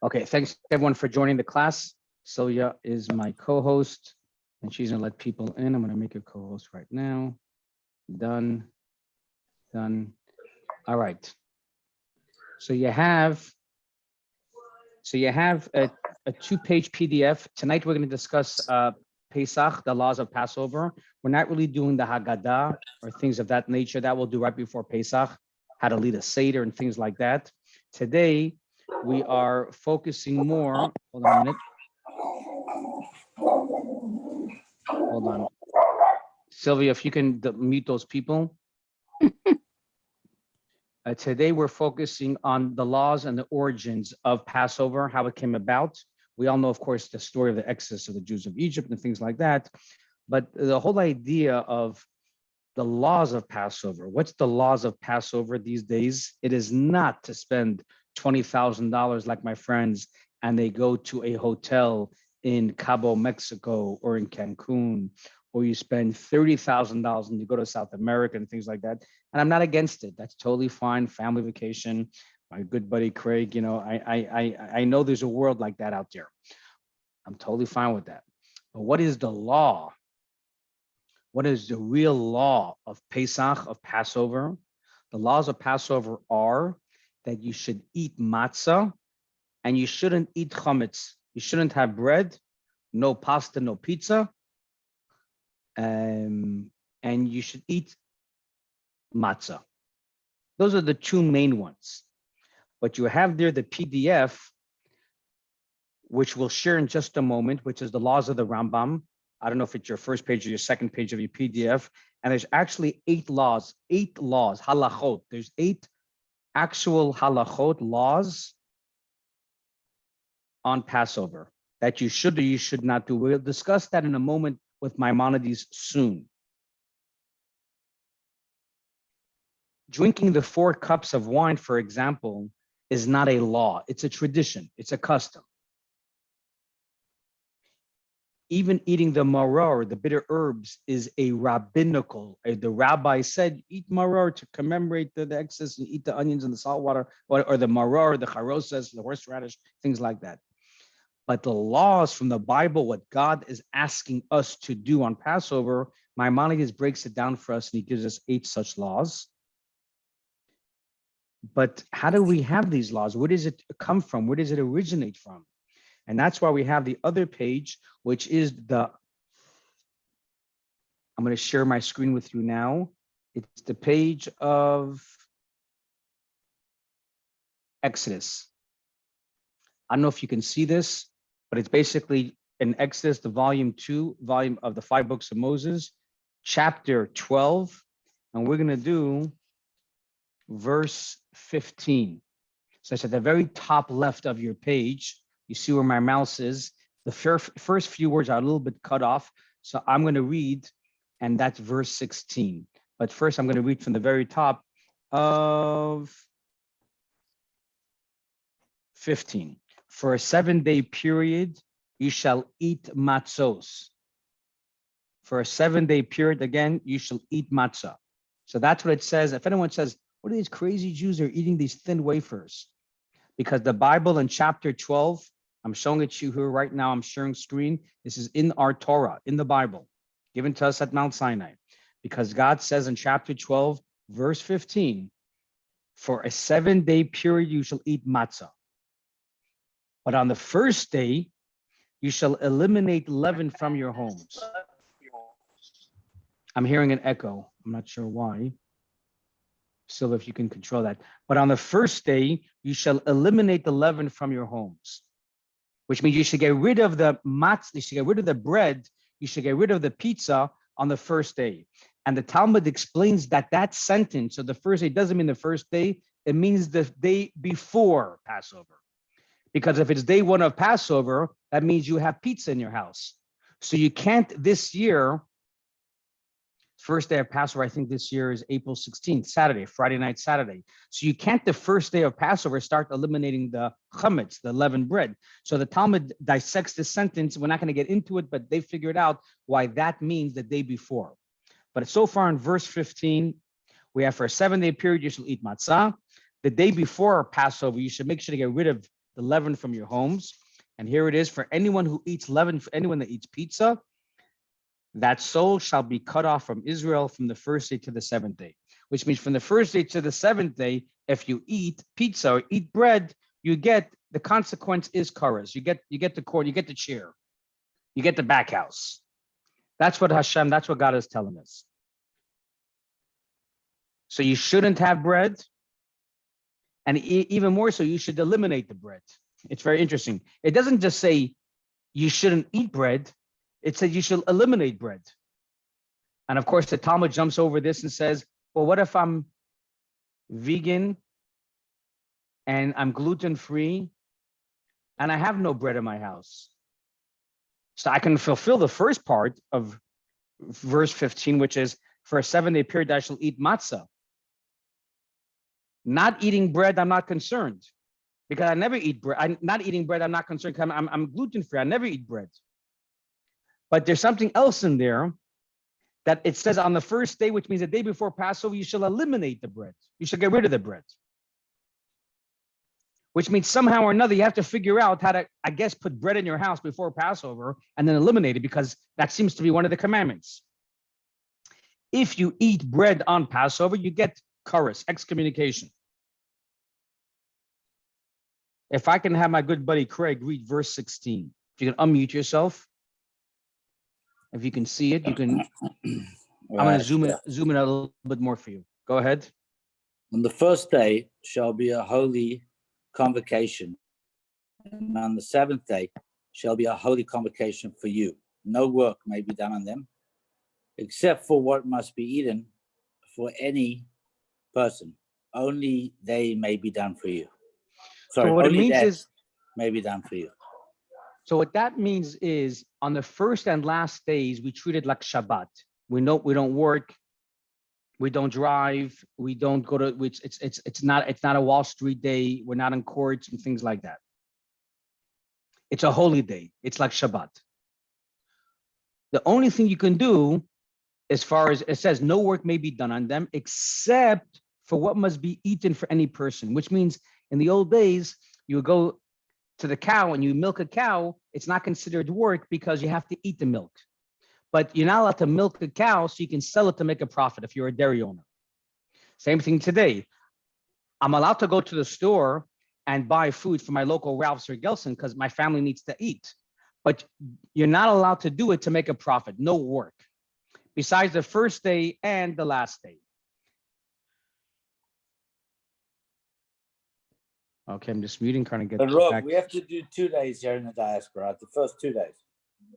Okay, thanks everyone for joining the class. Sylvia is my co-host, and she's gonna let people in. I'm gonna make her co-host right now. Done. All right. So you have a two-page PDF. Tonight we're gonna discuss Pesach, the laws of Passover. We're not really doing the Haggadah or things of that nature. That we'll do right before Pesach, how to lead a Seder and things like that. Today, we are focusing more, hold on a minute. Hold on. Sylvia, if you can mute those people. Today, we're focusing on the laws and the origins of Passover, how it came about. We all know, of course, the story of the exodus of the Jews of Egypt and things like that. But the whole idea of the laws of Passover, what's the laws of Passover these days? It is not to spend $20,000 like my friends and they go to a hotel in Cabo, Mexico, or in Cancun, or you spend $30,000 and you go to South America and things like that. And I'm not against it. That's totally fine. Family vacation. My good buddy Craig, you know, I know there's a world like that out there. I'm totally fine with that. But what is the law? What is the real law of Pesach, of Passover? The laws of Passover are that you should eat matzah and you shouldn't eat chametz. You shouldn't have bread, no pasta, no pizza. And you should eat matzah. Those are the two main ones. But you have there the PDF, which we'll share in just a moment, which is the laws of the Rambam. I don't know if it's your first page or your second page of your PDF. And there's actually 8 laws, halachot. There's 8 actual halachot, laws on Passover that you should or you should not do. We'll discuss that in a moment with Maimonides soon. Drinking the 4 cups of wine, for example, is not a law. It's a tradition. It's a custom. Even eating the maror, the bitter herbs, is a rabbinical. The rabbi said, eat maror to commemorate the excess and eat the onions and the salt water, or the maror, the charosas, the horseradish, things like that. But the laws from the Bible, what God is asking us to do on Passover, Maimonides breaks it down for us and he gives us 8 such laws. But how do we have these laws? Where does it come from? Where does it originate from? And that's why we have the other page, which is I'm going to share my screen with you now. It's the page of Exodus. I don't know if you can see this, but it's basically in Exodus, the volume of the 5 books of Moses, chapter 12. And we're going to do verse 15. So it's at the very top left of your page. You see where my mouse is. The first few words are a little bit cut off. So I'm going to read, and that's verse 16. But first, I'm going to read from the very top of 15. For a 7-day period, you shall eat matzos. For a 7-day period, again, you shall eat matzah. So that's what it says. If anyone says, what are these crazy Jews that are eating these thin wafers? Because the Bible in chapter 12, I'm showing it to you here right now. I'm sharing screen. This is in our Torah, in the Bible, given to us at Mount Sinai. Because God says in chapter 12, verse 15, for a 7-day period, you shall eat matzah. But on the first day, you shall eliminate leaven from your homes. I'm hearing an echo. I'm not sure why. Sylvia, if you can control that. But on the first day, you shall eliminate the leaven from your homes, which means you should get rid of the matzah, you should get rid of the bread, you should get rid of the pizza on the first day. And the Talmud explains that sentence, so the first day doesn't mean the first day, it means the day before Passover. Because if it's day 1 of Passover, that means you have pizza in your house. So you can't this year, first day of Passover, I think this year is April 16th, Saturday, Friday night, Saturday. So you can't the first day of Passover start eliminating the chametz, the leavened bread. So the Talmud dissects this sentence. We're not going to get into it, but they figured out why that means the day before. But so far in verse 15, we have for a 7-day period, you shall eat matzah. The day before Passover, you should make sure to get rid of the leaven from your homes. And here it is: for anyone who eats leaven, for anyone that eats pizza, that soul shall be cut off from Israel from the first day to the seventh day. Which means from the first day to the seventh day, if you eat pizza or eat bread, you get, the consequence is karas. You get the cord, you get the chair, you get the back house. That's what God is telling us. So you shouldn't have bread, and even more so, you should eliminate the bread. It's very interesting. It doesn't just say you shouldn't eat bread, it says you should eliminate bread. And of course, the Talmud jumps over this and says, well, what if I'm vegan and I'm gluten-free and I have no bread in my house? So I can fulfill the first part of verse 15, which is, for a 7-day period, I shall eat matzah. Not eating bread, I'm not concerned, because I never eat bread. I'm not eating bread, I'm not concerned, because I'm gluten-free. I never eat bread. But there's something else in there that it says on the first day, which means the day before Passover, you shall eliminate the bread. You should get rid of the bread. Which means somehow or another, you have to figure out how to, I guess, put bread in your house before Passover and then eliminate it, because that seems to be one of the commandments. If you eat bread on Passover, you get karas, excommunication. If I can have my good buddy Craig read verse 16. If you can unmute yourself. If you can see it, you can. I'm going to zoom in a little bit more for you. Go ahead. On the first day shall be a holy convocation, and on the seventh day shall be a holy convocation for you. No work may be done on them, except for what must be eaten for any person. Only they may be done for you. Sorry, so what it means is, may be done for you. So what that means is, on the first and last days, we treat it like Shabbat. We don't work, we don't drive, we don't go to, it's not a Wall Street day. We're not in courts and things like that. It's a holy day. It's like Shabbat. The only thing you can do, as far as it says, no work may be done on them except for what must be eaten for any person, which means in the old days, you would go to the cow and you milk a cow, it's not considered work because you have to eat the milk. But you're not allowed to milk a cow so you can sell it to make a profit if you're a dairy owner. Same thing today. I'm allowed to go to the store and buy food from my local Ralph's or Gelson because my family needs to eat. But you're not allowed to do it to make a profit, no work, besides the first day and the last day. Okay, I'm just muting, trying to get back. We have to do 2 days here in the diaspora, the first 2 days.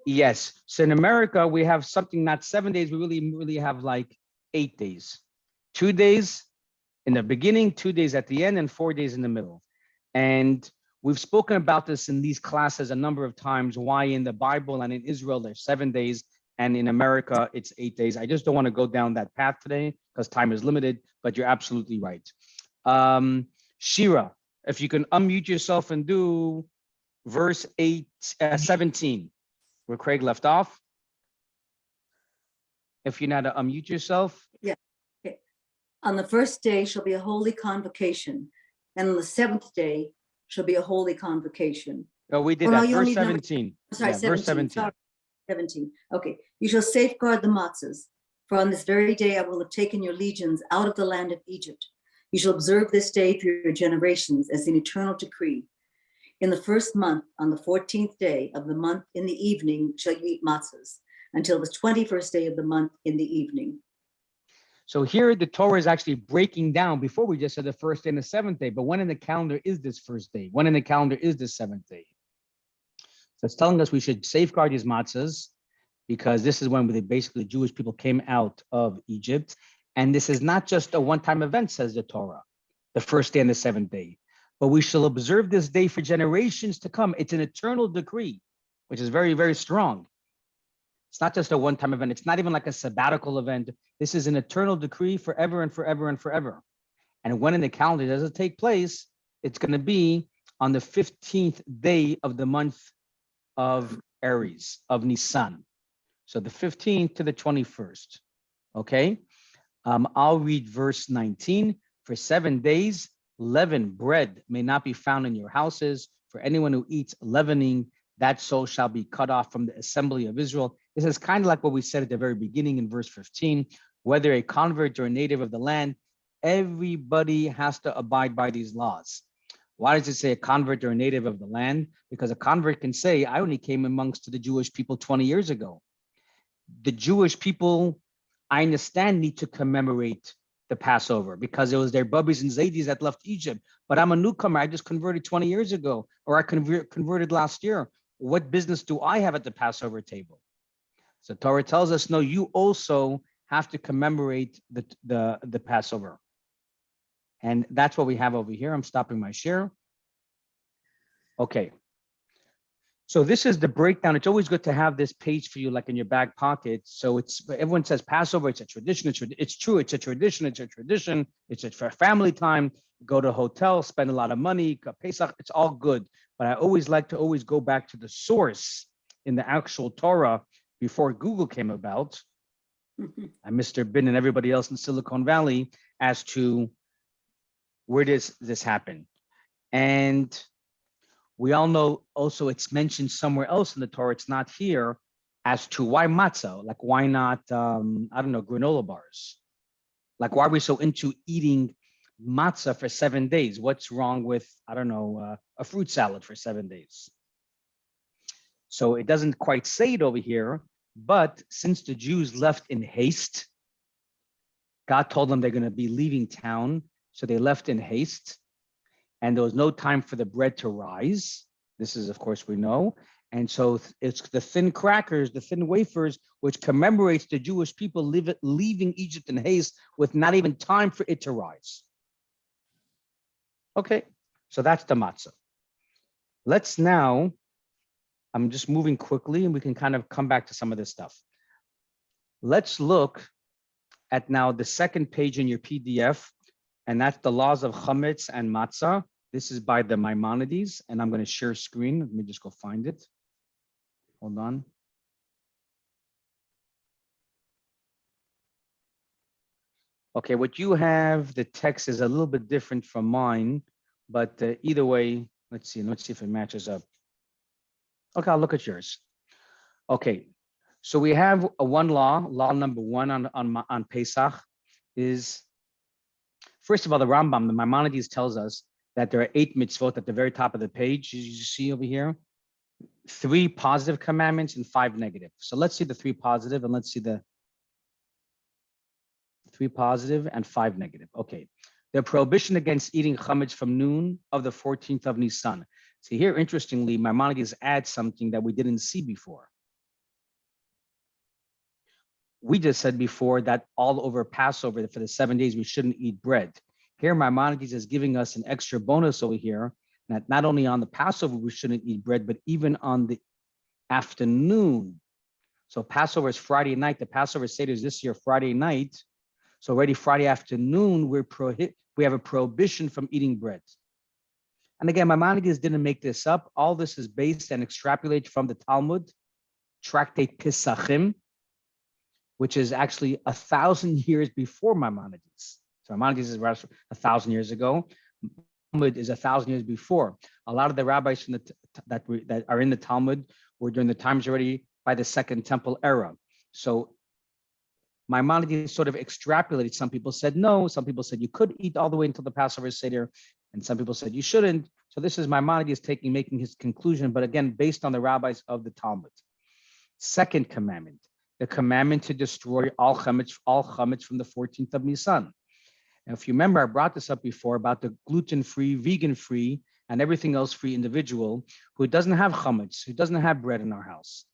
Yes. So in America, we have something, not 7 days, we really have like 8 days. 2 days in the beginning, 2 days at the end, and 4 days in the middle. And we've spoken about this in these classes a number of times, why in the Bible and in Israel, there's 7 days, and in America, it's 8 days. I just don't want to go down that path today because time is limited, but you're absolutely right. Shira, if you can unmute yourself and do verse 17, where Craig left off. If you know how to unmute yourself. Yeah. Okay. On the first day shall be a holy convocation, and on the seventh day shall be a holy convocation. Oh, we did that. Verse 17. Sorry, yeah, 17. Verse 17. Sorry, 17. Okay. You shall safeguard the matzahs, for on this very day I will have taken your legions out of the land of Egypt. You shall observe this day for your generations as an eternal decree. In the first month, on the 14th day of the month in the evening, shall you eat matzahs, until the 21st day of the month in the evening. So here the Torah is actually breaking down. Before we just said the first day and the seventh day, but when in the calendar is this first day? When in the calendar is this seventh day? So it's telling us we should safeguard these matzahs because this is when basically Jewish people came out of Egypt. And this is not just a one-time event, says the Torah, the first day and the seventh day. But we shall observe this day for generations to come. It's an eternal decree, which is very, very strong. It's not just a one-time event. It's not even like a sabbatical event. This is an eternal decree forever and forever and forever. And when in the calendar does it take place, it's going to be on the 15th day of the month of Aries, of Nisan. So the 15th to the 21st. Okay? I'll read verse 19. For 7 days, leavened bread may not be found in your houses. For anyone who eats leavening, that soul shall be cut off from the assembly of Israel. This is kind of like what we said at the very beginning in verse 15. Whether a convert or a native of the land, everybody has to abide by these laws. Why does it say a convert or a native of the land? Because a convert can say, I only came amongst the Jewish people 20 years ago. The Jewish people, I understand, need to commemorate the Passover because it was their bubbies and zaydis that left Egypt. But I'm a newcomer. I just converted 20 years ago, or I converted last year. What business do I have at the Passover table? So Torah tells us, no, you also have to commemorate the Passover. And that's what we have over here. I'm stopping my share. Okay. So this is the breakdown. It's always good to have this page for you, like in your back pocket. So everyone says Passover, it's a tradition. It's true. It's a tradition. It's a tradition. It's for family time. Go to a hotel, spend a lot of money. Pesach, it's all good. But I always like to always go back to the source in the actual Torah before Google came about. And Mr. Bin and everybody else in Silicon Valley as to where does this happen? And we all know also it's mentioned somewhere else in the Torah, it's not here, as to why matzah, like why not, I don't know, granola bars? Like why are we so into eating matzah for 7 days? What's wrong with, I don't know, a fruit salad for 7 days? So it doesn't quite say it over here, but since the Jews left in haste, God told them they're going to be leaving town. So they left in haste, and there was no time for the bread to rise. This is, of course, we know. And so it's the thin crackers, the thin wafers, which commemorates the Jewish people leaving Egypt in haste with not even time for it to rise. Okay, so that's the matzah. Let's now, I'm just moving quickly and we can kind of come back to some of this stuff. Let's look at now the second page in your PDF, and that's the laws of chametz and matzah. This is by the Maimonides, and I'm going to share screen. Let me just go find it. Hold on. Okay, what you have, the text is a little bit different from mine, but either way, let's see if it matches up. Okay, I'll look at yours. Okay, so we have one law number one on Pesach is, first of all, the Rambam, the Maimonides tells us that there are 8 mitzvot at the very top of the page, as you see over here. 3 positive commandments and 5 negative. So let's see the 3 positive and let's see the 3 positive and 5 negative. Okay. The prohibition against eating chametz from noon of the 14th of Nisan. See here, interestingly, Maimonides adds something that we didn't see before. We just said before that all over Passover, for the 7 days, we shouldn't eat bread. Here, Maimonides is giving us an extra bonus over here, that not only on the Passover, we shouldn't eat bread, but even on the afternoon. So Passover is Friday night. The Passover Seder is this year, Friday night. So already Friday afternoon, we have a prohibition from eating bread. And again, Maimonides didn't make this up. All this is based and extrapolated from the Talmud, Tractate Pesachim, which is actually 1,000 years before Maimonides. So Maimonides is 1,000 years ago. Talmud is 1,000 years before. A lot of the rabbis from that are in the Talmud were during the times already by the Second Temple era. So Maimonides sort of extrapolated. Some people said no. Some people said you could eat all the way until the Passover Seder, and some people said you shouldn't. So this is Maimonides making his conclusion, but again, based on the rabbis of the Talmud. Second commandment, the commandment to destroy all chametz from the 14th of Nisan. And if you remember, I brought this up before about the gluten-free, vegan-free, and everything else free individual who doesn't have chametz, who doesn't have bread in our house.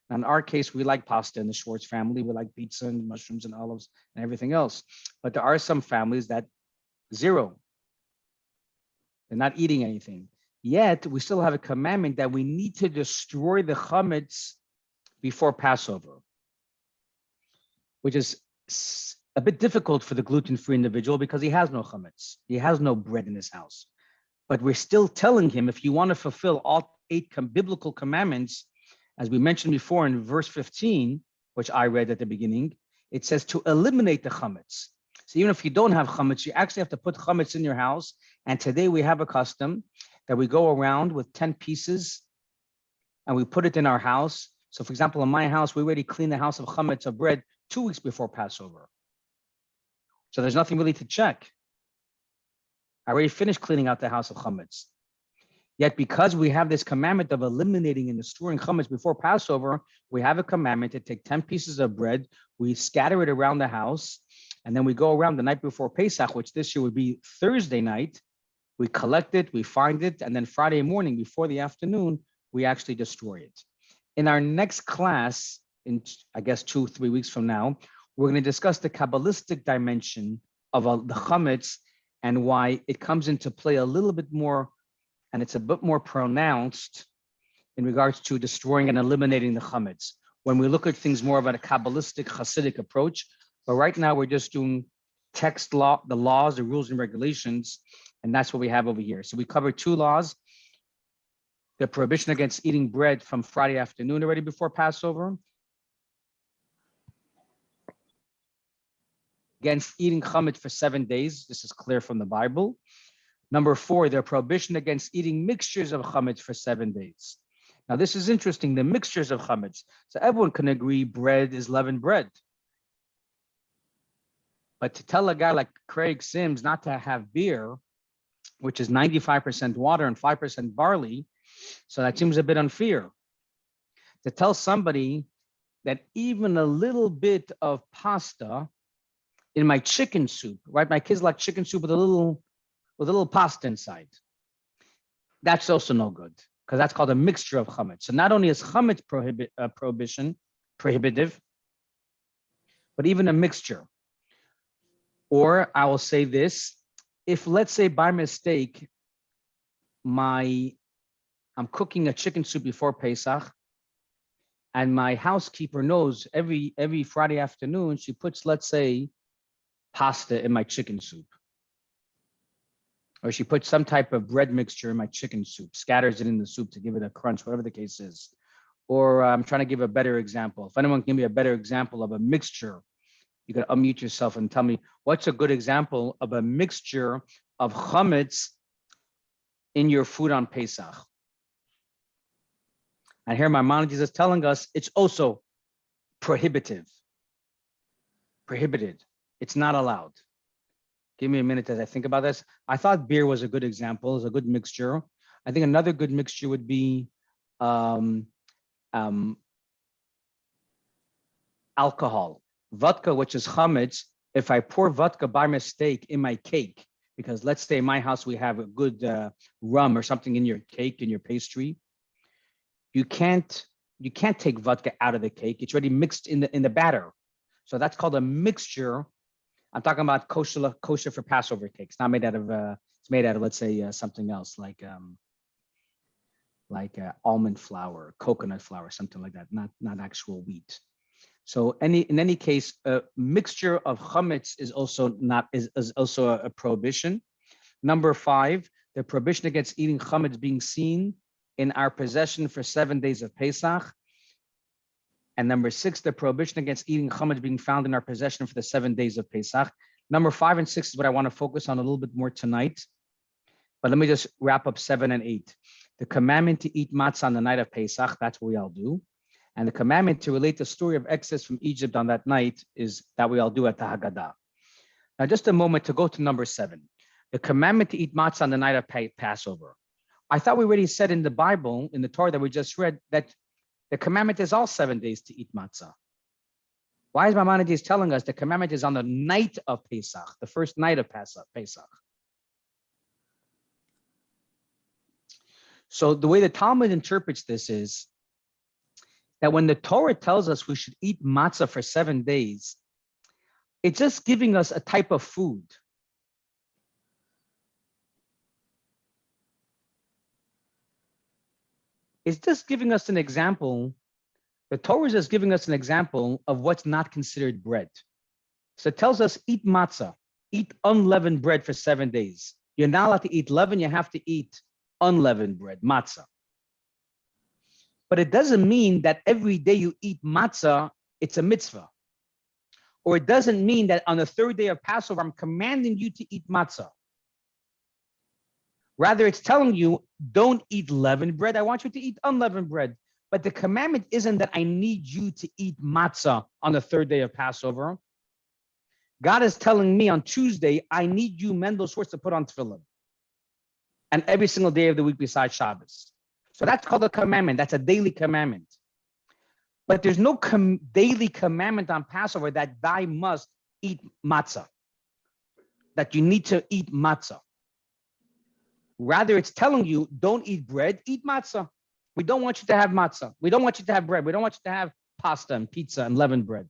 Now, in our case, we like pasta in the Schwartz family. We like pizza and mushrooms and olives and everything else. But there are some families that zero. They're not eating anything. Yet, we still have a commandment that we need to destroy the chametz before Passover, which is a bit difficult for the gluten-free individual because he has no chametz. He has no bread in his house. But we're still telling him, if you want to fulfill all 8 biblical commandments, as we mentioned before in verse 15, which I read at the beginning, it says to eliminate the chametz. So even if you don't have chametz, you actually have to put chametz in your house. And today we have a custom that we go around with 10 pieces and we put it in our house. So for example, in my house, we already cleaned the house of chametz of bread 2 weeks before Passover. So there's nothing really to check. I already finished cleaning out the house of chametz. Yet because we have this commandment of eliminating and destroying chametz before Passover, we have a commandment to take 10 pieces of bread, we scatter it around the house, and then we go around the night before Pesach, which this year would be Thursday night. We collect it, we find it, and then Friday morning before the afternoon, we actually destroy it. In our next class, in I guess 2-3 weeks from now, we're going to discuss the Kabbalistic dimension of the chametz and why it comes into play a little bit more, and it's a bit more pronounced in regards to destroying and eliminating the chametz. When we look at things more about a Kabbalistic, Hasidic approach, but right now we're just doing text law, the laws, the rules and regulations, and that's what we have over here. So we covered 2 laws: the prohibition against eating bread from Friday afternoon already before Passover, against eating chametz for 7 days. This is clear from the Bible. Number 4, the prohibition against eating mixtures of chametz for 7 days. Now, this is interesting, the mixtures of chametz. So everyone can agree bread is leavened bread. But to tell a guy like Craig Sims not to have beer, which is 95% water and 5% barley, so that seems a bit unfair. To tell somebody that even a little bit of pasta in my chicken soup, right? My kids like chicken soup with a little pasta inside. That's also no good, because that's called a mixture of chametz. So not only is chametz prohibitive, but even a mixture. Or I will say this: if let's say by mistake, I'm cooking a chicken soup before Pesach, and my housekeeper knows every Friday afternoon she puts, let's say, pasta in my chicken soup, or she puts some type of bread mixture in my chicken soup, scatters it in the soup to give it a crunch, whatever the case is. Or I'm trying to give a better example. If anyone can give me a better example of a mixture, you can unmute yourself and tell me what's a good example of a mixture of chametz in your food on Pesach. And here Maimonides is telling us it's also prohibited. It's not allowed. Give me a minute as I think about this. I thought beer was a good example, is a good mixture. I think another good mixture would be alcohol. Vodka, which is chametz. If I pour vodka by mistake in my cake, because let's say in my house we have a good rum or something in your cake, in your pastry, you can't take vodka out of the cake. It's already mixed in the batter. So that's called a mixture. I'm talking about kosher for Passover cakes, not made out of it's made out of, let's say, something else like almond flour, coconut flour, something like that, not actual wheat. So in any case, a mixture of chametz is also a prohibition. Number 5, the prohibition against eating chametz being seen in our possession for 7 days of Pesach. And number 6, the prohibition against eating chametz being found in our possession for the 7 days of Pesach. Number 5 and 6 is what I want to focus on a little bit more tonight. But let me just wrap up 7 and 8. The commandment to eat matzah on the night of Pesach, that's what we all do. And the commandment to relate the story of Exodus from Egypt on that night is that we all do at the Haggadah. Now, just a moment to go to number 7. The commandment to eat matzah on the night of Passover. I thought we already said in the Bible, in the Torah that we just read, that the commandment is all 7 days to eat matzah. Why is Maimonides telling us the commandment is on the night of Pesach, the first night of Pesach? So the way the Talmud interprets this is that when the Torah tells us we should eat matzah for 7 days, it's just giving us a type of food. It's just giving us an example. The Torah is just giving us an example of what's not considered bread. So it tells us eat matzah, eat unleavened bread for 7 days. You're not allowed to eat leaven, you have to eat unleavened bread, matzah. But it doesn't mean that every day you eat matzah, it's a mitzvah. Or it doesn't mean that on the 3rd day of Passover, I'm commanding you to eat matzah. Rather, it's telling you, don't eat leavened bread. I want you to eat unleavened bread. But the commandment isn't that I need you to eat matzah on the third day of Passover. God is telling me on Tuesday, I need you, Mendel Schwartz, to put on tefillin. And every single day of the week besides Shabbos. So that's called a commandment. That's a daily commandment. But there's no daily commandment on Passover that thou must eat matzah, that you need to eat matzah. Rather, it's telling you, don't eat bread, eat matzah. We don't want you to have matzah. We don't want you to have bread. We don't want you to have pasta and pizza and leavened bread.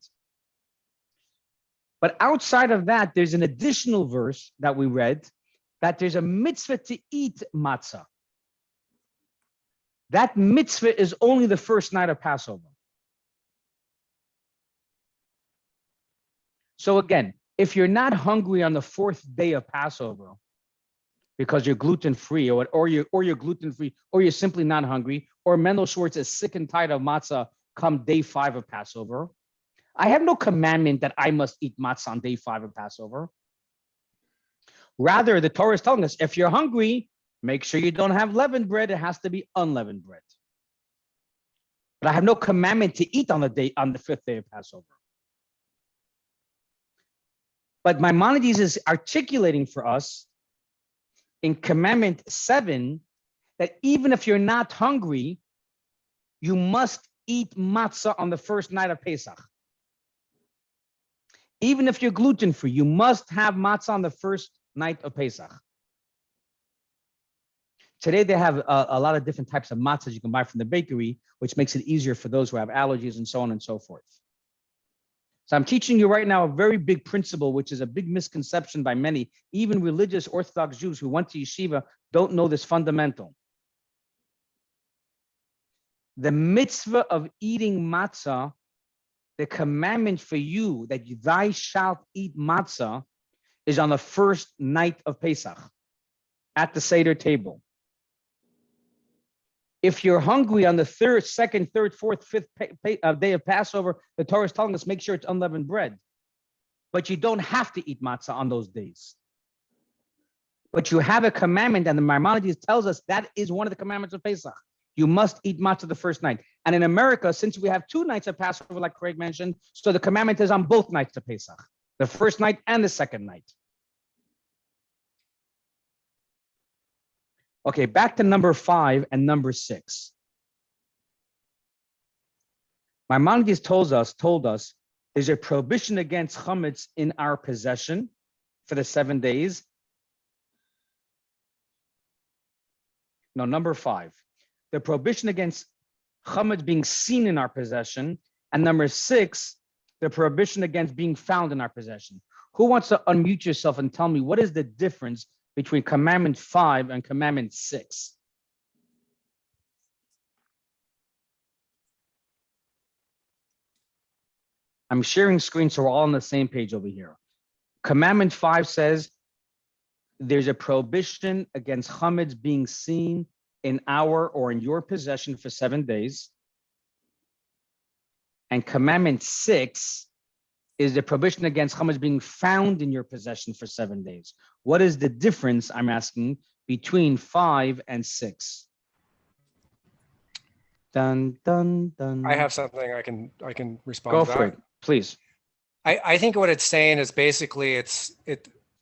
But outside of that, there's an additional verse that we read that there's a mitzvah to eat matzah. That mitzvah is only the first night of Passover. So again, if you're not hungry on the fourth day of Passover because you're gluten-free or you're gluten-free or you're simply not hungry, or Mendel Schwartz is sick and tired of matzah come day 5 of Passover, I have no commandment that I must eat matzah on day 5 of Passover. Rather, the Torah is telling us, if you're hungry, make sure you don't have leavened bread. It has to be unleavened bread. But I have no commandment to eat on the 5th day of Passover. But Maimonides is articulating for us in Commandment 7 that even if you're not hungry, you must eat matzah on the first night of Pesach. Even if you're gluten-free, you must have matzah on the first night of Pesach. Today, they have a lot of different types of matzahs you can buy from the bakery, which makes it easier for those who have allergies and so on and so forth. So I'm teaching you right now a very big principle, which is a big misconception by many, even religious Orthodox Jews who went to yeshiva don't know this fundamental. The mitzvah of eating matzah, the commandment for you that thou shalt eat matzah, is on the first night of Pesach at the Seder table. If you're hungry on the 3rd, 2nd, 3rd, 4th, 5th day of Passover, the Torah is telling us make sure it's unleavened bread. But you don't have to eat matzah on those days. But you have a commandment, and the Maimonides tells us that is one of the commandments of Pesach. You must eat matzah the first night. And in America, since we have 2 nights of Passover, like Craig mentioned, so the commandment is on both nights of Pesach, the first night and the second night. Okay, back to number 5 and number 6. Maimonides told us there's a prohibition against chametz in our possession for the 7 days. No, number 5. The prohibition against chametz being seen in our possession. And number 6, the prohibition against being found in our possession. Who wants to unmute yourself and tell me what is the difference between commandment 5 and commandment 6? I'm sharing screen so we're all on the same page over here. Commandment 5 says there's a prohibition against chametz being seen in our or in your possession for 7 days. And commandment 6 is the prohibition against chametz being found in your possession for 7 days. What is the difference, I'm asking, between 5 and 6? Dun, dun, dun. I have something I can respond Go to for that. it, please. I think what it's saying is basically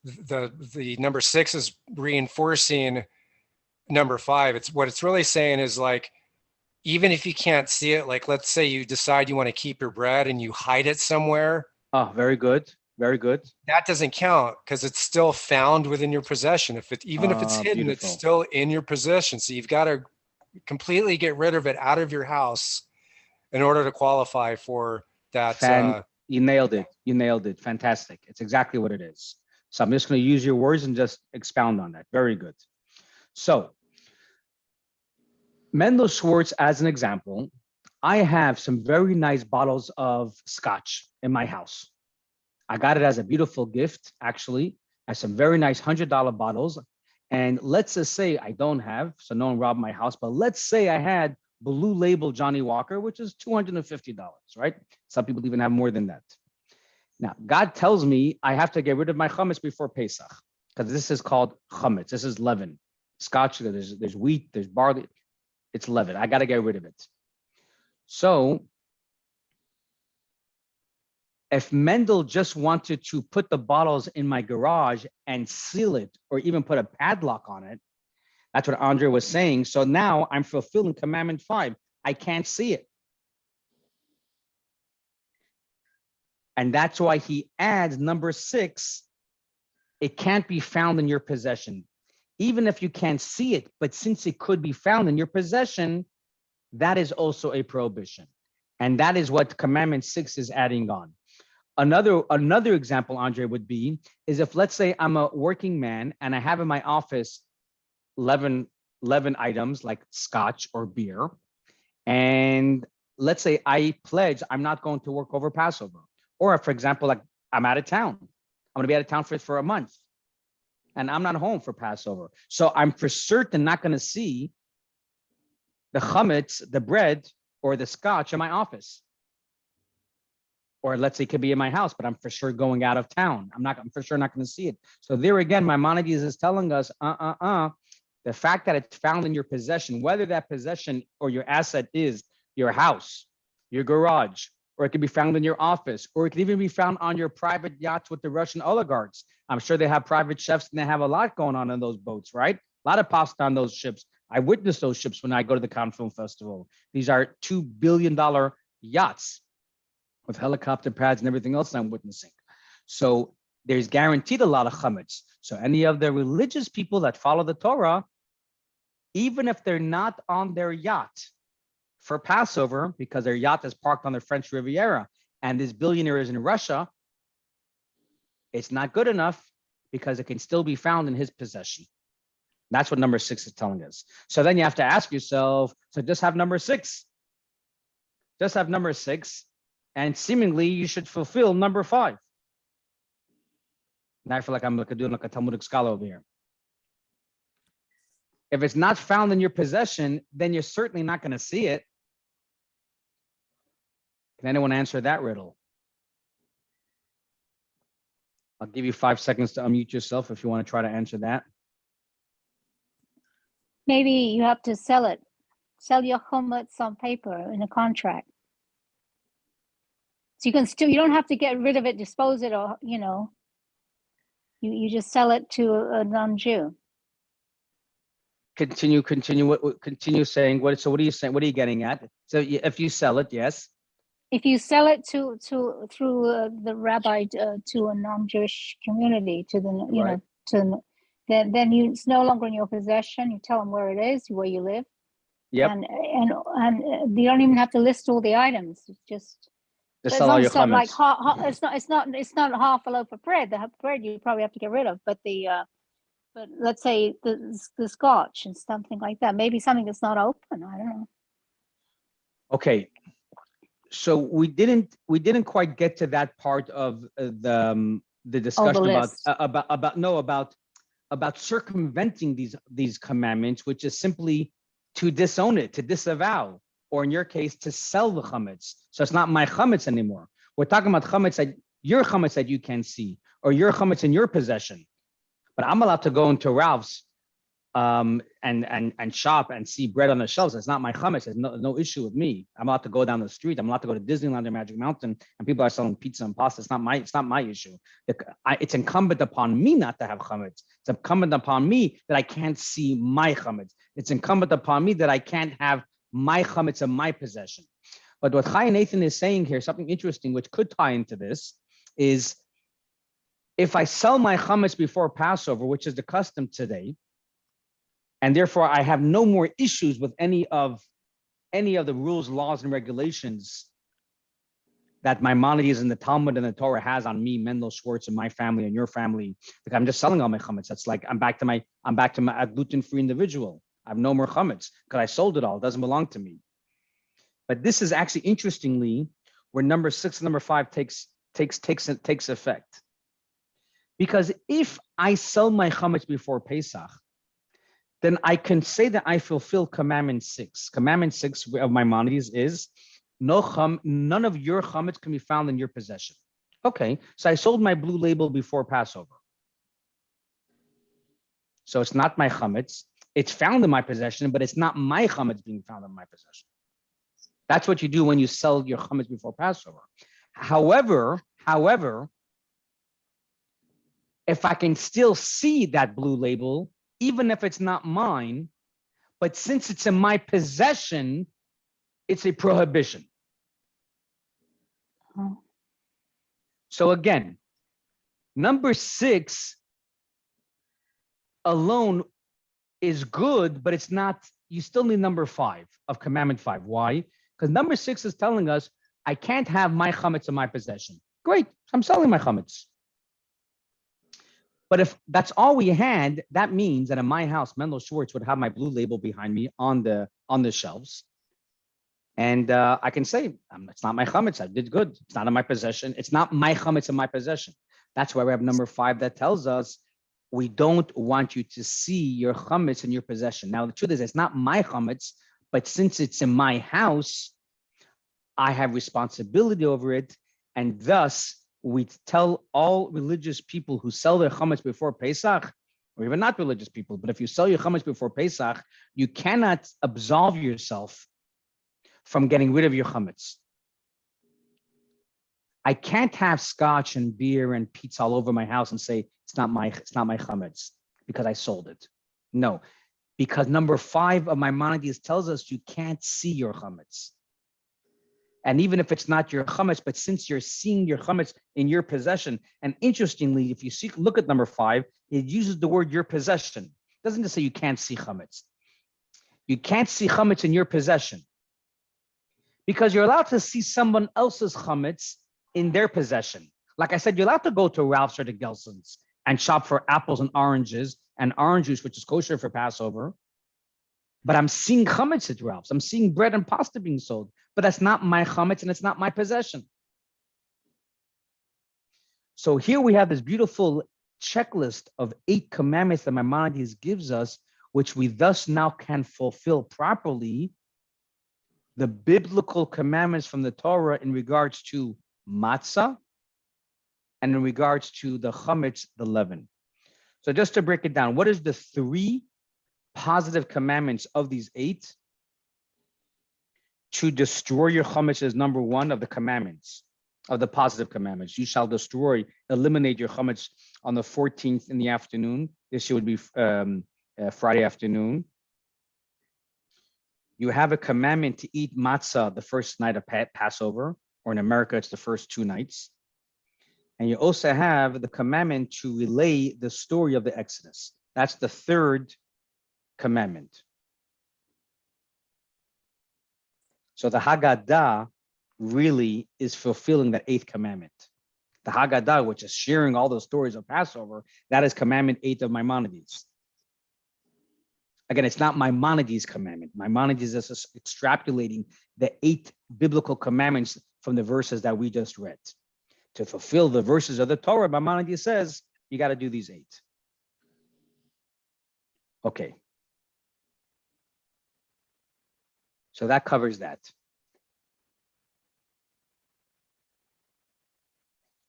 the number 6 is reinforcing number 5. What it's really saying is, like, even if you can't see it, like, let's say you decide you want to keep your bread and you hide it somewhere. Oh, very good. Very good. That doesn't count because it's still found within your possession. If it's hidden, beautiful. it's still in your possession. So you've got to completely get rid of it out of your house in order to qualify for that. You nailed it. You nailed it. Fantastic. It's exactly what it is. So I'm just going to use your words and just expound on that. Very good. So Mendel Schwartz, as an example, I have some very nice bottles of scotch in my house. I got it as a beautiful gift, actually, as some very nice $100 bottles. And let's just say I don't have, so no one robbed my house, but let's say I had Blue Label Johnny Walker, which is $250, right? Some people even have more than that. Now, God tells me I have to get rid of my chametz before Pesach, because this is called chametz. This is leaven. scotch, there's wheat, there's barley. It's leaven. I got to get rid of it. So if Mendel just wanted to put the bottles in my garage and seal it, or even put a padlock on it, that's what Andre was saying. So now I'm fulfilling commandment 5. I can't see it. And that's why he adds number 6. It can't be found in your possession. Even if you can't see it, but since it could be found in your possession, that is also a prohibition. And that is what commandment 6 is adding on. Another example, Andre, would be, is if, let's say I'm a working man and I have in my office 11 items like scotch or beer. And let's say I pledge I'm not going to work over Passover. Or for example, like I'm out of town. I'm going to be out of town for a month. And I'm not home for Passover. So I'm for certain not going to see the chametz, the bread, or the scotch in my office. Or let's say it could be in my house, but I'm for sure going out of town. I'm for sure not going to see it. So there again, Maimonides is telling us, the fact that it's found in your possession, whether that possession or your asset is your house, your garage, or it could be found in your office, or it could even be found on your private yachts with the Russian oligarchs. I'm sure they have private chefs and they have a lot going on those boats, right? A lot of pasta on those ships. I witnessed those ships when I go to the Cannes Film Festival. These are $2 billion yachts with helicopter pads and everything else I'm witnessing. So there's guaranteed a lot of chametz. So any of the religious people that follow the Torah, even if they're not on their yacht for Passover, because their yacht is parked on the French Riviera and this billionaire is in Russia, it's not good enough because it can still be found in his possession. That's what number 6 is telling us. So then you have to ask yourself, so just have number 6. Just have number 6. And seemingly you should fulfill number 5. Now I feel like I'm doing like a Talmudic scholar over here. If it's not found in your possession, then you're certainly not going to see it. Can anyone answer that riddle? I'll give you 5 seconds to unmute yourself if you want to try to answer that. Maybe you have to sell it. Sell your chametz on paper in a contract. So you can still, you don't have to get rid of it, dispose it, or, you just sell it to a non-Jew. Continue saying what. So what are you saying? What are you getting at? So if you sell it, yes. If you sell it through the rabbi to a non-Jewish community, to the then it's no longer in your possession. You tell them where it is, where you live. Yep. And you don't even have to list all the items. It's just sell all your chametz. Like it's not half a loaf of bread. The bread you probably have to get rid of, but but let's say the scotch and something like that. Maybe something that's not open. I don't know. Okay. So we didn't quite get to that part of the discussion about circumventing these commandments, which is simply to disown it, to disavow, or in your case, to sell the chametz. So it's not my chametz anymore. We're talking about chametz that you can see, or your chametz in your possession. But I'm allowed to go into Ralph's and shop and see bread on the shelves. It's not my chametz. There's no issue with me. I'm allowed to go down the street. I'm allowed to go to Disneyland or Magic Mountain, and people are selling pizza and pasta. It's not my issue. It's incumbent upon me not to have chametz. It's incumbent upon me that I can't see my chametz. It's incumbent upon me that I can't have my chametz in my possession. But what Chai Nathan is saying here, something interesting which could tie into this, is if I sell my chametz before Passover, which is the custom today, and therefore I have no more issues with any of the rules, laws, and regulations that Maimonides and the Talmud and the Torah has on me, Mendel Schwartz, and my family and your family. Like I'm just selling all my chametz. That's like I'm back to my a gluten-free individual. I have no more chametz because I sold it all. It doesn't belong to me. But this is actually interestingly where number 6 and number 5 takes effect. Because if I sell my chametz before Pesach, then I can say that I fulfill commandment 6. Commandment 6 of Maimonides is none of your chametz can be found in your possession. Okay, so I sold my blue label before Passover. So it's not my chametz. It's found in my possession, but it's not my chametz being found in my possession. That's what you do when you sell your chametz before Passover. However, if I can still see that blue label, even if it's not mine, but since it's in my possession, it's a prohibition. Oh. So again, number 6 alone is good, but it's not, you still need number 5 of commandment 5. Why? Because number 6 is telling us, I can't have my chametz in my possession. Great, I'm selling my chametz. But if that's all we had, that means that in my house, Mendel Schwartz would have my blue label behind me on the shelves. And I can say, it's not my chametz, I did good. It's not in my possession. It's not my chametz in my possession. That's why we have number 5 that tells us, we don't want you to see your chametz in your possession. Now, the truth is, it's not my chametz, but since it's in my house, I have responsibility over it. And thus, we tell all religious people who sell their chametz before Pesach, or even not religious people, but if you sell your chametz before Pesach, you cannot absolve yourself from getting rid of your chametz. I can't have scotch and beer and pizza all over my house and say it's not my chametz because I sold it. No, because number 5 of Maimonides tells us you can't see your chametz. And even if it's not your chametz, but since you're seeing your chametz in your possession, and interestingly, if you look at number 5, it uses the word your possession. It doesn't just say you can't see chametz. You can't see chametz in your possession because you're allowed to see someone else's chametz in their possession. Like I said, you're allowed to go to Ralph's or to Gelson's and shop for apples and oranges and orange juice, which is kosher for Passover. But I'm seeing chametz at Ralph's. I'm seeing bread and pasta being sold, but that's not my chametz and it's not my possession. So here we have this beautiful checklist of 8 commandments that Maimonides gives us, which we thus now can fulfill properly the biblical commandments from the Torah in regards to matzah and in regards to the chametz, the leaven. So just to break it down, what is the 3 positive commandments of these 8? To destroy your chametz is number 1 of the commandments, of the positive commandments. You shall destroy, eliminate your chametz on the 14th in the afternoon. This year would be Friday afternoon. You have a commandment to eat matzah the first night of Passover, or in America, it's the first 2 nights. And you also have the commandment to relay the story of the Exodus. That's the 3rd commandment. So the Haggadah really is fulfilling that 8th commandment. The Haggadah, which is sharing all those stories of Passover, that is commandment 8 of Maimonides. Again, it's not Maimonides' commandment. Maimonides is extrapolating the 8 biblical commandments from the verses that we just read. To fulfill the verses of the Torah, Maimonides says, you got to do these 8. Okay. So that covers that.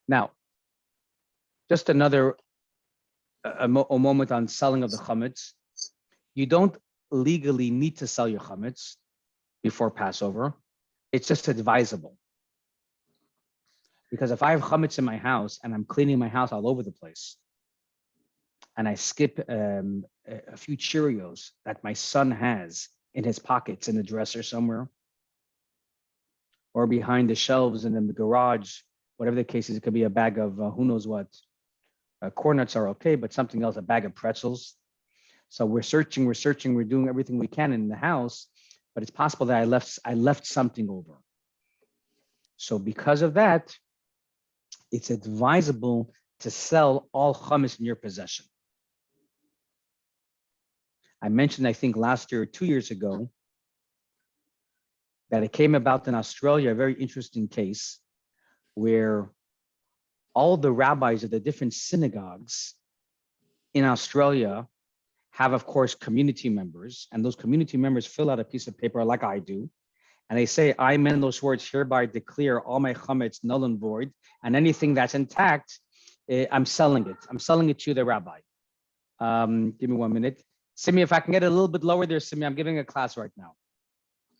Now, just another a moment on selling of the chametz. You don't legally need to sell your chametz before Passover. It's just advisable. Because if I have chametz in my house and I'm cleaning my house all over the place, and I skip a few Cheerios that my son has in his pockets in the dresser somewhere, or behind the shelves and in the garage, whatever the case is, it could be a bag of who knows what. Corn nuts are okay, but something else, a bag of pretzels. So we're searching, we're doing everything we can in the house, but it's possible that I left something over. So because of that, it's advisable to sell all chametz in your possession. I mentioned, I think last year or 2 years ago, that it came about in Australia, a very interesting case where all the rabbis of the different synagogues in Australia have, of course, community members, and those community members fill out a piece of paper like I do, and they say, I, Mendel Schwartz, hereby declare all my chametz null and void, and anything that's intact, I'm selling it. I'm selling it to the rabbi. Give me 1 minute. Simi, if I can get a little bit lower there, Simi, I'm giving a class right now.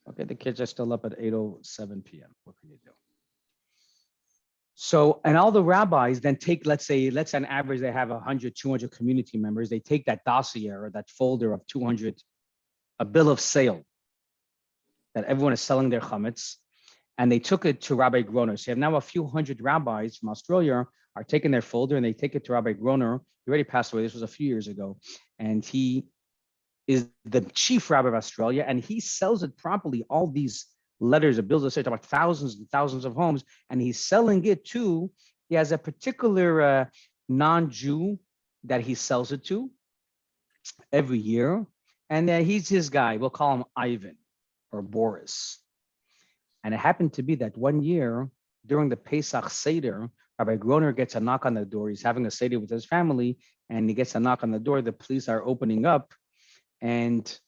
Okay, the kids are still up at 8:07 p.m. What can you do? So, and all the rabbis then take, let's say on average, they have 100, 200 community members. They take that dossier or that folder of 200, a bill of sale that everyone is selling their chametz, and they took it to Rabbi Groner. So you have now a few hundred rabbis from Australia are taking their folder and they take it to Rabbi Groner. He already passed away. This was a few years ago. And he is the chief rabbi of Australia, and he sells it properly, all these letters of bills of sale, about thousands and thousands of homes, and he's selling it to, he has a particular non-Jew that he sells it to every year. And he's his guy. We'll call him Ivan or Boris. And it happened to be that one year during the Pesach Seder, Rabbi Groner gets a knock on the door. He's having a Seder with his family, and he gets a knock on the door. The police are opening up, and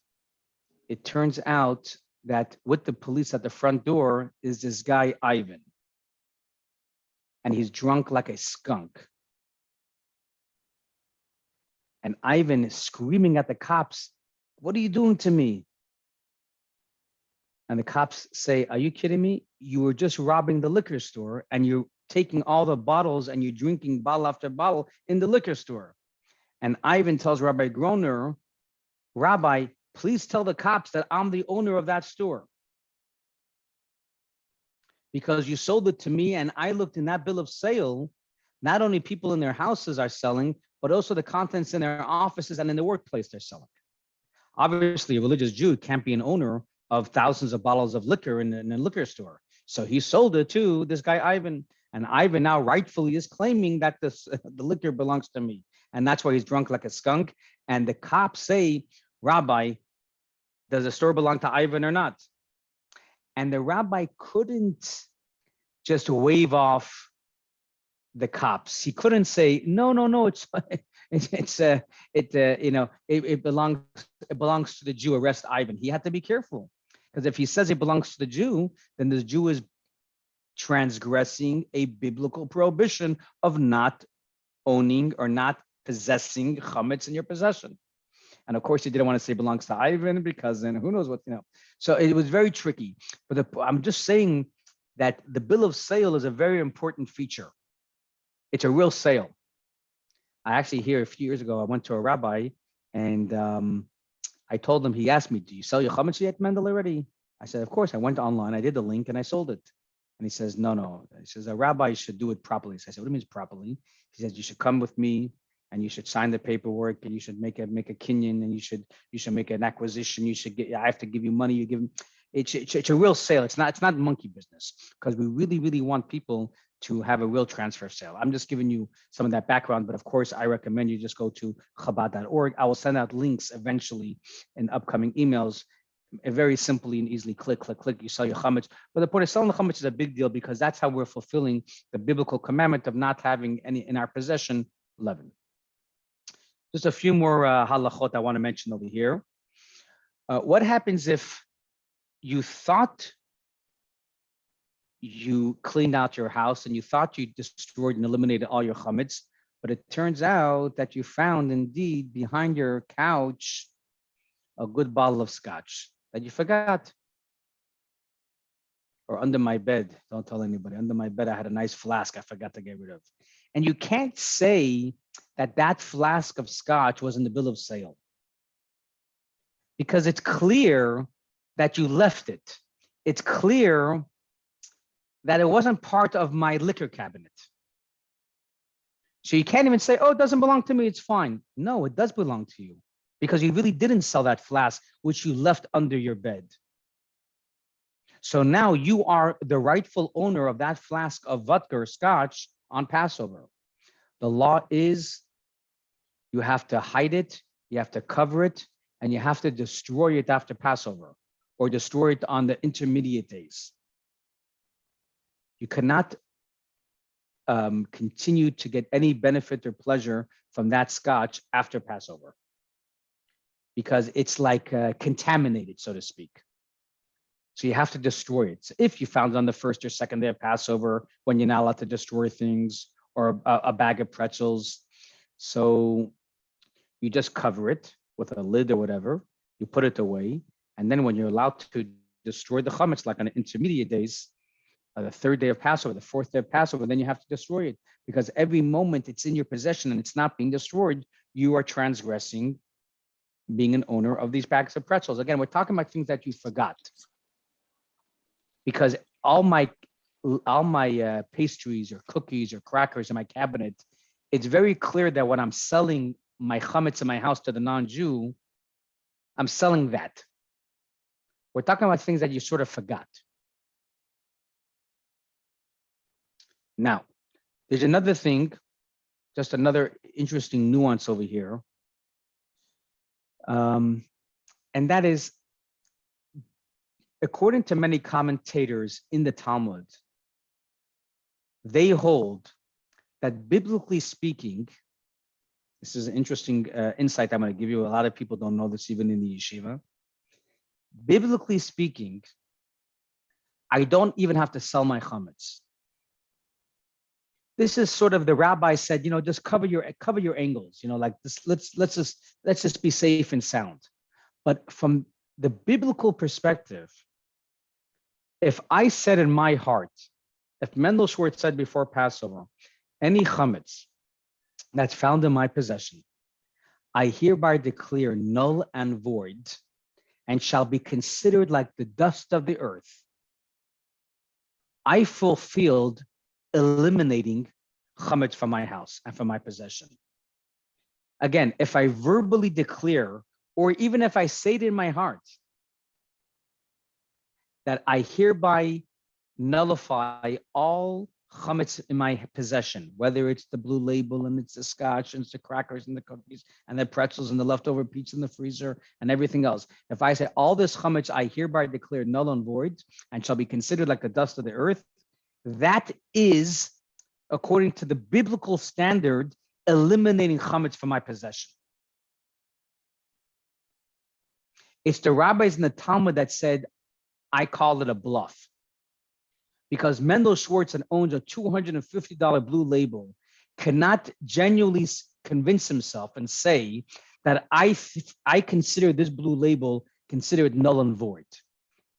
it turns out that with the police at the front door is this guy, Ivan. And he's drunk like a skunk. And Ivan is screaming at the cops, "What are you doing to me?" And the cops say, "Are you kidding me? You were just robbing the liquor store and you're taking all the bottles and you're drinking bottle after bottle in the liquor store." And Ivan tells Rabbi Groner, "Rabbi, please tell the cops that I'm the owner of that store. Because you sold it to me and I looked in that bill of sale, not only people in their houses are selling, but also the contents in their offices and in the workplace they're selling." Obviously, a religious Jew can't be an owner of thousands of bottles of liquor in a liquor store. So he sold it to this guy, Ivan. And Ivan now rightfully is claiming that the liquor belongs to me. And that's why he's drunk like a skunk. And the cops say, "Rabbi, does the store belong to Ivan or not?" And the rabbi couldn't just wave off the cops. He couldn't say, no, it belongs to the Jew. Arrest Ivan. He had to be careful, because if he says it belongs to the Jew, then the Jew is transgressing a biblical prohibition of not owning or not possessing chametz in your possession. And of course, he didn't want to say belongs to Ivan, because then who knows what, So it was very tricky. But I'm just saying that the bill of sale is a very important feature. It's a real sale. I actually hear a few years ago, I went to a rabbi and I told him, he asked me, "Do you sell your chametz yet, Mendel, already?" I said, "Of course." I went online, I did the link and I sold it. And he says, no. He says, "A rabbi should do it properly." So I said, "What do you mean properly?" He says, "You should come with me and you should sign the paperwork and you should make a kinyan and you should make an acquisition. I have to give you money. You give them." It's a real sale. It's not monkey business, because we really, really want people to have a real transfer sale. I'm just giving you some of that background, but of course I recommend you just go to chabad.org. I will send out links eventually in upcoming emails. Very simply and easily, click, you sell your chametz. But the point of selling the chametz is a big deal, because that's how we're fulfilling the biblical commandment of not having any in our possession, leaven. Just a few more halachot I want to mention over here. What happens if you thought you cleaned out your house and you thought you destroyed and eliminated all your chametz, but it turns out that you found indeed behind your couch a good bottle of scotch that you forgot? Or under my bed, don't tell anybody, under my bed I had a nice flask I forgot to get rid of. And you can't say that flask of scotch was in the bill of sale, because it's clear that you left it. It's clear that it wasn't part of my liquor cabinet. So you can't even say, "Oh, it doesn't belong to me, it's fine." No, it does belong to you, because you really didn't sell that flask, which you left under your bed. So now you are the rightful owner of that flask of vodka or scotch on Passover. The law is you have to hide it, you have to cover it, and you have to destroy it after Passover, or destroy it on the intermediate days. You cannot continue to get any benefit or pleasure from that scotch after Passover, because it's like contaminated, so to speak. So you have to destroy it. So if you found it on the first or second day of Passover, when you're not allowed to destroy things, or a bag of pretzels, so you just cover it with a lid or whatever. You put it away. And then when you're allowed to destroy the chametz, like on the intermediate days, the third day of Passover, the fourth day of Passover, then you have to destroy it, because every moment it's in your possession and it's not being destroyed, you are transgressing being an owner of these bags of pretzels. Again, we're talking about things that you forgot, because all my pastries or cookies or crackers in my cabinet, it's very clear that when I'm selling my chametz in my house to the non-Jew, I'm selling that. We're talking about things that you sort of forgot. Now, there's another thing, just another interesting nuance over here. And that is, according to many commentators in the Talmud, they hold that biblically speaking, this is an interesting insight I'm going to give you. A lot of people don't know this even in the yeshiva. Biblically speaking, I don't even have to sell my chametz. This is sort of, the rabbi said, just cover your angles, like this. Let's just be safe and sound. But from the biblical perspective, if I said in my heart, if Mendel Schwartz said before Passover, any chametz that's found in my possession, I hereby declare null and void, and shall be considered like the dust of the earth, I fulfilled eliminating chametz from my house and from my possession. Again, if I verbally declare, or even if I say it in my heart, that I hereby nullify all chametz in my possession, whether it's the blue label and it's the scotch and it's the crackers and the cookies and the pretzels and the leftover pizza in the freezer and everything else. If I say all this chametz, I hereby declare null and void and shall be considered like the dust of the earth, that is, according to the biblical standard, eliminating chametz from my possession. It's the rabbis in the Talmud that said, I call it a bluff. Because Mendel Schwartz owns a $250 blue label, cannot genuinely convince himself and say that I consider this blue label considered null and void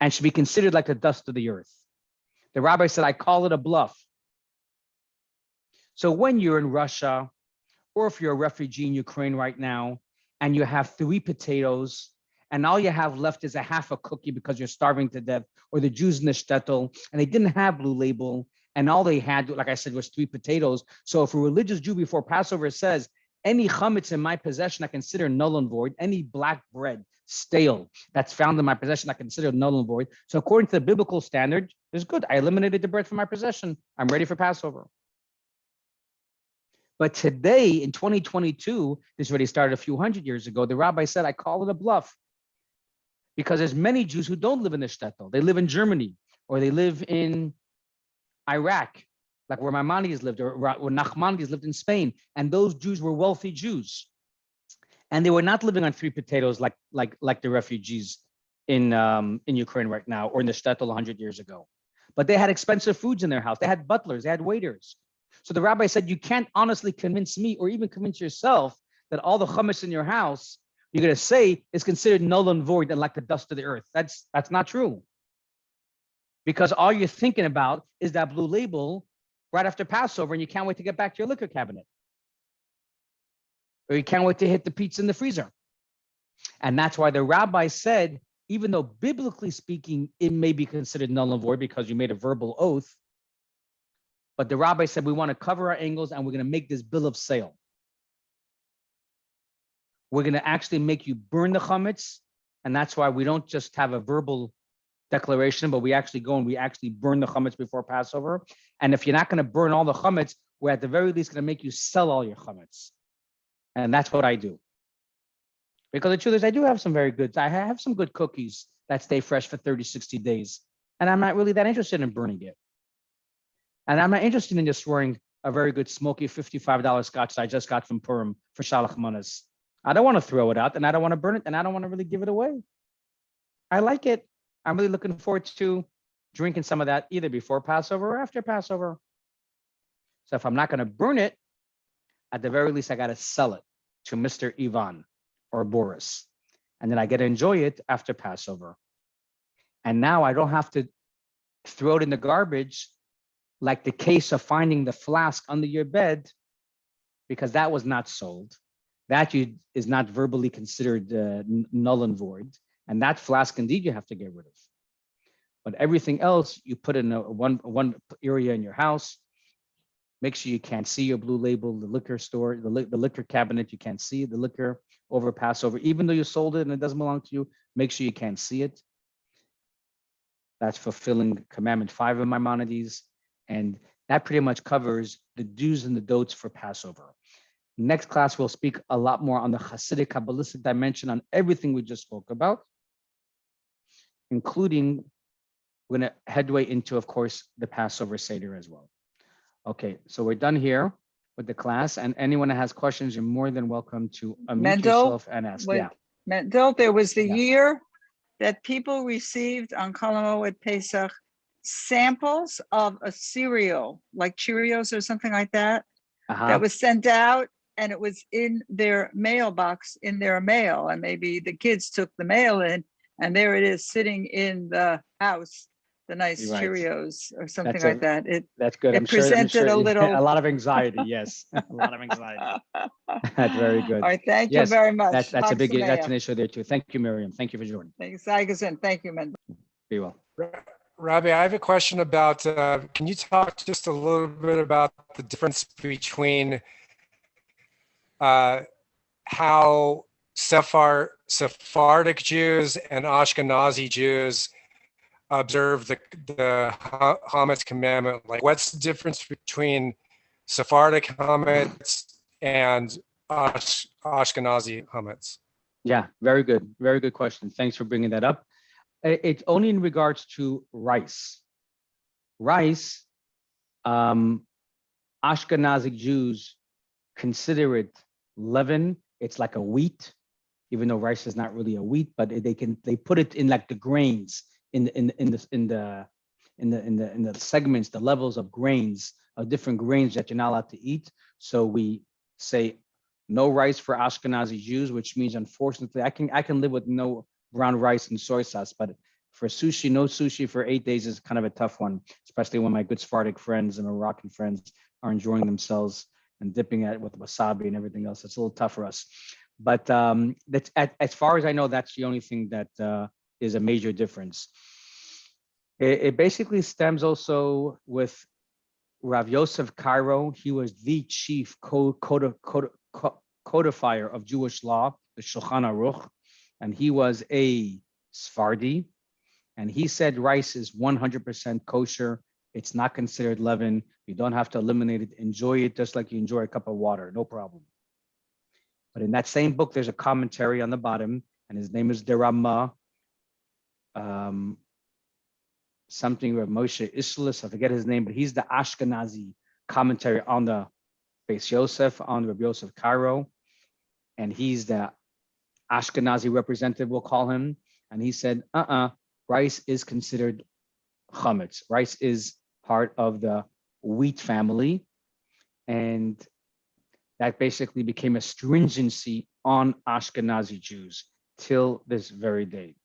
and should be considered like the dust of the earth. The rabbi said, I call it a bluff. So when you're in Russia, or if you're a refugee in Ukraine right now, and you have 3 potatoes, and all you have left is a half a cookie because you're starving to death, or the Jews in the shtetl, and they didn't have blue label, and all they had, like I said, was 3 potatoes. So if a religious Jew before Passover says, any chametz in my possession I consider null and void, any black bread, stale, that's found in my possession I consider null and void. So according to the biblical standard, it's good. I eliminated the bread from my possession. I'm ready for Passover. But today, in 2022, this already started a few hundred years ago, the rabbi said, I call it a bluff. Because there's many Jews who don't live in the shtetl. They live in Germany, or they live in Iraq, like where Maimonides lived, or where Nachmanides lived in Spain. And those Jews were wealthy Jews. And they were not living on 3 potatoes like the refugees in Ukraine right now, or in the shtetl 100 years ago. But they had expensive foods in their house. They had butlers, they had waiters. So the rabbi said, you can't honestly convince me, or even convince yourself, that all the chametz in your house you're going to say is considered null and void and like the dust of the earth. That's not true. Because all you're thinking about is that blue label right after Passover, and you can't wait to get back to your liquor cabinet. Or you can't wait to hit the pizza in the freezer. And that's why the rabbi said, even though biblically speaking, it may be considered null and void because you made a verbal oath, but the rabbi said, we want to cover our angles and we're going to make this bill of sale. We're going to actually make you burn the chametz. And that's why we don't just have a verbal declaration, but we actually go and we actually burn the chametz before Passover. And if you're not going to burn all the chametz, we're at the very least going to make you sell all your chametz. And that's what I do. Because the truth is, I do have some very good, I have some good cookies that stay fresh for 30, 60 days. And I'm not really that interested in burning it. And I'm not interested in just wearing a very good smoky $55 scotch that I just got from Purim for Shalach Manas. I don't want to throw it out, and I don't want to burn it, and I don't want to really give it away. I like it. I'm really looking forward to drinking some of that either before Passover or after Passover. So if I'm not going to burn it, at the very least, I got to sell it to Mr. Ivan or Boris. And then I get to enjoy it after Passover. And now I don't have to throw it in the garbage like the case of finding the flask under your bed, because that was not sold. That is not verbally considered null and void. And that flask, indeed, you have to get rid of. But everything else, you put in one area in your house. Make sure you can't see your blue label, the liquor store, the liquor cabinet, you can't see the liquor over Passover. Even though you sold it and it doesn't belong to you, make sure you can't see it. That's fulfilling Commandment 5 of Maimonides. And that pretty much covers the do's and the don'ts for Passover. Next class, we'll speak a lot more on the Hasidic Kabbalistic dimension, on everything we just spoke about, including we're going to headway into, of course, the Passover Seder as well. Okay, so we're done here with the class, and anyone that has questions, you're more than welcome to unmute Mendel, yourself and ask. Yeah. Mendel, there was the Yeah. year that people received on Kol HaMoed Pesach samples of a cereal, like Cheerios or something like that, that was sent out, and it was in their mailbox, in their mail, and maybe the kids took the mail in, and there it is sitting in the house, the nice You're right. Cheerios or something That's like that. That's good. it presented a little- a lot of anxiety. Yes, a lot of anxiety. That's very good. All right, thank you Yes, very much. That's a Chag big, that's Sameach. an issue there too. Thank you, Miriam. Thank you for joining. Thanks, Isaacson. Thank you, Mendel. Be well. Rabbi, I have a question about, can you talk just a little bit about the difference between how Sephardic Jews and Ashkenazi Jews observe the Hametz commandment? Like, what's the difference between Sephardic Hametz and Ashkenazi Hametz? Yeah, very good. Very good question. Thanks for bringing that up. It's only in regards to rice. Rice, Ashkenazi Jews consider it leaven. It's like a wheat, even though rice is not really a wheat, but they put it in like the grains in the segments, the levels of grains, of different grains that you're not allowed to eat. So we say no rice for Ashkenazi Jews, which means, unfortunately, I can live with no brown rice and soy sauce, but for sushi, no sushi for 8 days is kind of a tough one, especially when my good Sephardic friends and Moroccan friends are enjoying themselves and dipping it with wasabi and everything else. It's a little tough for us. But that's as far as I know, that's the only thing that is a major difference. It basically stems also with Rav Yosef Cairo. He was the chief codifier of Jewish law, the Shulchan Aruch, and he was a Sephardi. And he said rice is 100% kosher. It's not considered leaven. You don't have to eliminate it. Enjoy it just like you enjoy a cup of water, no problem. But in that same book, there's a commentary on the bottom, and his name is Derama, something of Moshe Islis, I forget his name, but he's the Ashkenazi commentary on the Beis Yosef, on Rabbi Yosef Cairo, and he's the Ashkenazi representative, we'll call him. And he said, rice is considered chametz. Rice is part of the wheat family. And that basically became a stringency on Ashkenazi Jews till this very day.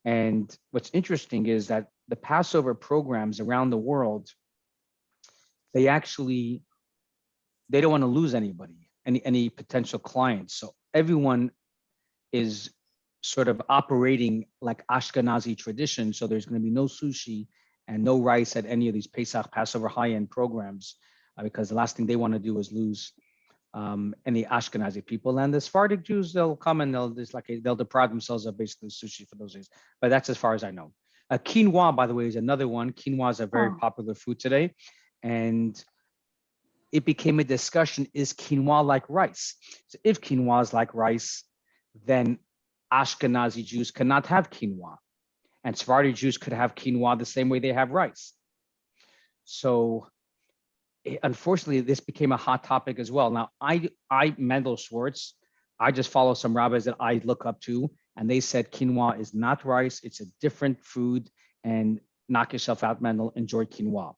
And what's interesting is that the Passover programs around the world, they don't want to lose anybody, any potential clients. So everyone is sort of operating like Ashkenazi tradition. So there's going to be no sushi and no rice at any of these Passover high-end programs, because the last thing they want to do is lose any Ashkenazi people. And the Sephardic Jews, they'll come and they'll deprive themselves of basically sushi for those days. But that's as far as I know. Quinoa, by the way, is another one. Quinoa is a very popular food today. And it became a discussion, is quinoa like rice? So if quinoa is like rice, then Ashkenazi Jews cannot have quinoa. And Sephardi Jews could have quinoa the same way they have rice. So unfortunately, this became a hot topic as well. Now, Mendel Schwartz, I just follow some rabbis that I look up to, and they said quinoa is not rice, it's a different food, and knock yourself out, Mendel, enjoy quinoa.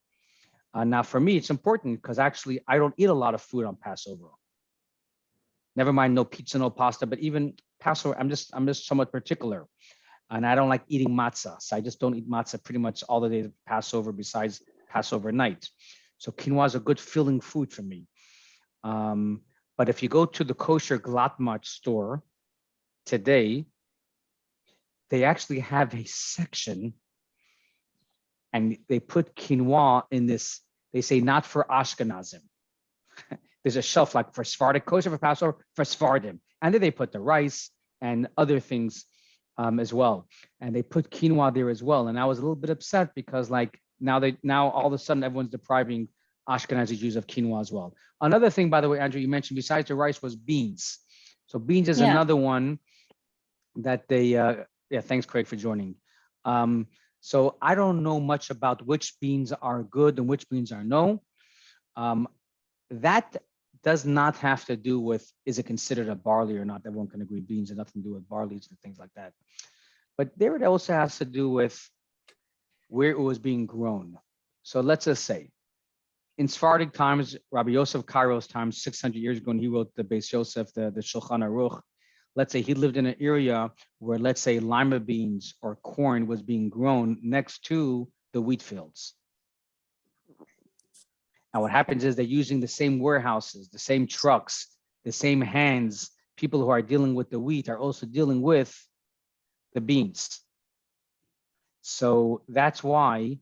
Now, for me, it's important because actually I don't eat a lot of food on Passover. Never mind no pizza, no pasta, but even Passover, I'm just somewhat particular, and I don't like eating matzah. So I just don't eat matzah pretty much all the days of Passover besides Passover night. So quinoa is a good filling food for me. But if you go to the kosher Glatmach store today, they actually have a section and they put quinoa in this, they say not for Ashkenazim. There's a shelf like for Sephardic kosher for Passover, for Sephardim. And then they put the rice and other things as well. And they put quinoa there as well. And I was a little bit upset because like now all of a sudden everyone's depriving Ashkenazi Jews of quinoa as well. Another thing, by the way, Andrew, you mentioned besides the rice was beans. So beans is another one that they, yeah, thanks Craig for joining. So I don't know much about which beans are good and which beans are no. That does not have to do with, is it considered a barley or not? Everyone can agree beans have nothing to do with barleys and things like that. But there it also has to do with where it was being grown. So let's just say, in Sephardic times, Rabbi Yosef Kairo's time, 600 years ago, and he wrote the Beis Yosef, the Shulchan Aruch. Let's say he lived in an area where, let's say, lima beans or corn was being grown next to the wheat fields. And what happens is they're using the same warehouses, the same trucks, the same hands. People who are dealing with the wheat are also dealing with the beans. So that's why